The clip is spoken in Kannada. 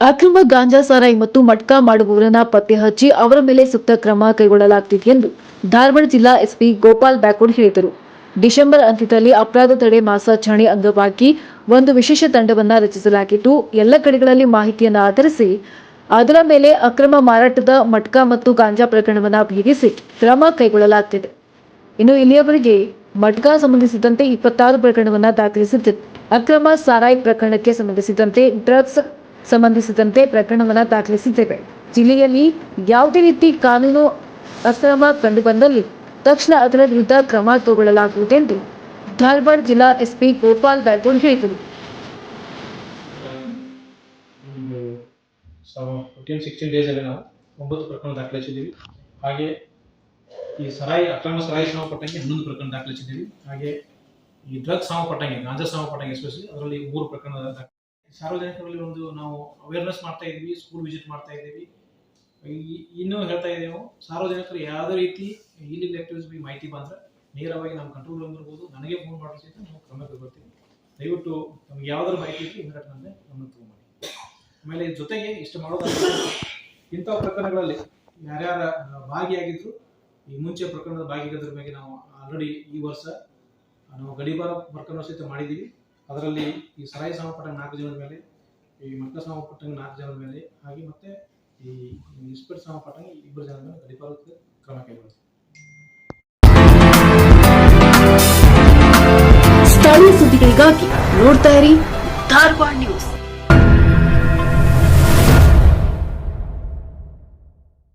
ಅಕ್ರಮ ಗಾಂಜಾ ಸಾರಾಯಿ ಮತ್ತು ಮಟ್ಕಾ ಮಾಡುವವರನ್ನ ಪತ್ತೆ ಹಚ್ಚಿ ಅವರ ಮೇಲೆ ಸೂಕ್ತ ಕ್ರಮ ಕೈಗೊಳ್ಳಲಾಗುತ್ತಿದೆ ಎಂದು ಧಾರವಾಡ ಜಿಲ್ಲಾ ಎಸ್ಪಿ ಗೋಪಾಲ್ ಬ್ಯಾಕೋಡ್ ಹೇಳಿದರು. ಡಿಸೆಂಬರ್ ಅಂತ್ಯದಲ್ಲಿ ಅಪರಾಧ ತಡೆ ಮಾಸಾಚರಣೆ ಅಂಗವಾಗಿ ಒಂದು ವಿಶೇಷ ತಂಡವನ್ನು ರಚಿಸಲಾಗಿದ್ದು, ಎಲ್ಲ ಕಡೆಗಳಲ್ಲಿ ಮಾಹಿತಿಯನ್ನು ಆಧರಿಸಿ ಅದರ ಮೇಲೆ ಅಕ್ರಮ ಮಾರಾಟದ ಮಟ್ಕಾ ಮತ್ತು ಗಾಂಜಾ ಪ್ರಕರಣವನ್ನು ಭೇದಿಸಿ ಕ್ರಮ ಕೈಗೊಳ್ಳಲಾಗುತ್ತಿದೆ. ಇನ್ನು ಇಲ್ಲಿಯವರೆಗೆ ಮಟ್ಕಾ ಸಂಬಂಧಿಸಿದಂತೆ 26 ಪ್ರಕರಣವನ್ನು ದಾಖಲಿಸಿದ್ದು, ಅಕ್ರಮ ಸಾರಾಯಿ ಪ್ರಕರಣಕ್ಕೆ ಸಂಬಂಧಿಸಿದಂತೆ ಡ್ರಗ್ಸ್ ಸಂಬಂಧಿಸಿದಂತೆ ಪ್ರಕರಣವನ್ನು ದಾಖಲಿಸಿದ್ದೇವೆ. ಜಿಲ್ಲೆಯಲ್ಲಿ ಯಾವುದೇ ರೀತಿ ಕಾನೂನು ಅಕ್ರಮ ಕಂಡುಬಂದಲ್ಲಿ ತಕ್ಷಣ ಅದರ ವಿರುದ್ಧ ಕ್ರಮ ಕೈಗೊಳ್ಳಲಾಗುವುದೆಂದು ಧಾರವಾಡ ಜಿಲ್ಲಾ ಎಸ್ಪಿ ಗೋಪಾಲ್ ಬ್ಯಾಕೋಡ್ ಹೇಳಿದರು. 16 ಡೇಸ್ ಅಲ್ಲಿ ನಾವು 9 ಪ್ರಕರಣ ದಾಖಲಿಸಿದ್ದೀವಿ. ಹಾಗೆ ಈ ಅಕ್ರಮ ಸರಾಯಿ ಸಂಬಂಧಪಟ್ಟಂಗೆ 11 ಪ್ರಕರಣ ದಾಖಲಿಸಿದ್ದೀವಿ. ಹಾಗೆ ಈ ಡ್ರಗ್ಸ್ ಸಂಬಂಧಪಟ್ಟಂಗೆ ಗಾಂಜಾ ಸಂಬಂಧಪಟ್ಟಂಗೆ ಎಸ್ಪೆಷಲಿ ಅದರಲ್ಲಿ 3 ಪ್ರಕರಣ. ಸಾರ್ವಜನಿಕರಲ್ಲಿ ಒಂದು ನಾವು ಅವೇರ್ನೆಸ್ ಮಾಡ್ತಾ ಇದ್ದೀವಿ, ಸ್ಕೂಲ್ ವಿಸಿಟ್ ಮಾಡ್ತಾ ಇದ್ದೀವಿ. ಇನ್ನೂ ಹೇಳ್ತಾ ಇದ್ದೀವಿ, ಸಾರ್ವಜನಿಕರು ಯಾವುದೇ ರೀತಿ ಇಲ್ಲಿಗಲ್ ಆಕ್ಟಿವಿಟೀಸ್ ಬಗ್ಗೆ ಮಾಹಿತಿ ಬಂದರೆ ನೇರವಾಗಿ ನಮ್ಮ ಕಂಟ್ರೋಲ್ ರೂಮ್ ಇರ್ಬೋದು, ನನಗೆ ಫೋನ್ ಮಾಡಿ ಸಹಿತ ನಾವು ಕ್ರಮ ಕೈಗೊಳ್ತೀವಿ. ದಯವಿಟ್ಟು ನಮ್ಗೆ ಯಾವ್ದಾದ್ರು ಮಾಹಿತಿ ಇದ್ದರೆ ಇಮಿಡಿಯೇಟ್ ನಮಗೆ ಗಮನ ತಗೊಂಡು. ಆಮೇಲೆ ಜೊತೆಗೆ ಇಷ್ಟು ಮಾಡೋದಾದ್ರೆ ಇಂಥ ಪ್ರಕರಣಗಳಲ್ಲಿ ಯಾರ್ಯಾರ ಭಾಗಿಯಾಗಿದ್ರು, ಈ ಮುಂಚೆ ಪ್ರಕರಣದ ಭಾಗಿಯಾಗಿದ್ರ ಬಗ್ಗೆ ನಾವು ಆಲ್ರೆಡಿ ಈ ವರ್ಷ ನಾವು ಗಡಿಪಾರ ಪ್ರಕರಣ ಸಹಿತ ಮಾಡಿದ್ದೀವಿ. ಅದರಲ್ಲಿ ಈ ಸರಾಯಿ ಸಂಬಂಧಪಟ್ಟ 4 ಜನರ ಮೇಲೆ, ಈ ಮಟ್ಕಾ ಸಂಬಂಧಪಟ್ಟ 4 ಜನರ ಮೇಲೆ, ಹಾಗೆ ಮತ್ತೆ ಈ ಇಸ್ಪೀಟ್ ಸಂಬಂಧಪಟ್ಟ 2 ಜನರ ಮೇಲೆ ಗಡಿಪಾರ ಕ್ರಮ ಕೈಗೊಳ್ಳುತ್ತೆ. ಸ್ಥಳೀಯ ಸುದ್ದಿಗಳಿಗಾಗಿ ನೋಡ್ತಾ ಇರಿ ಧಾರವಾಡ ನ್ಯೂಸ್.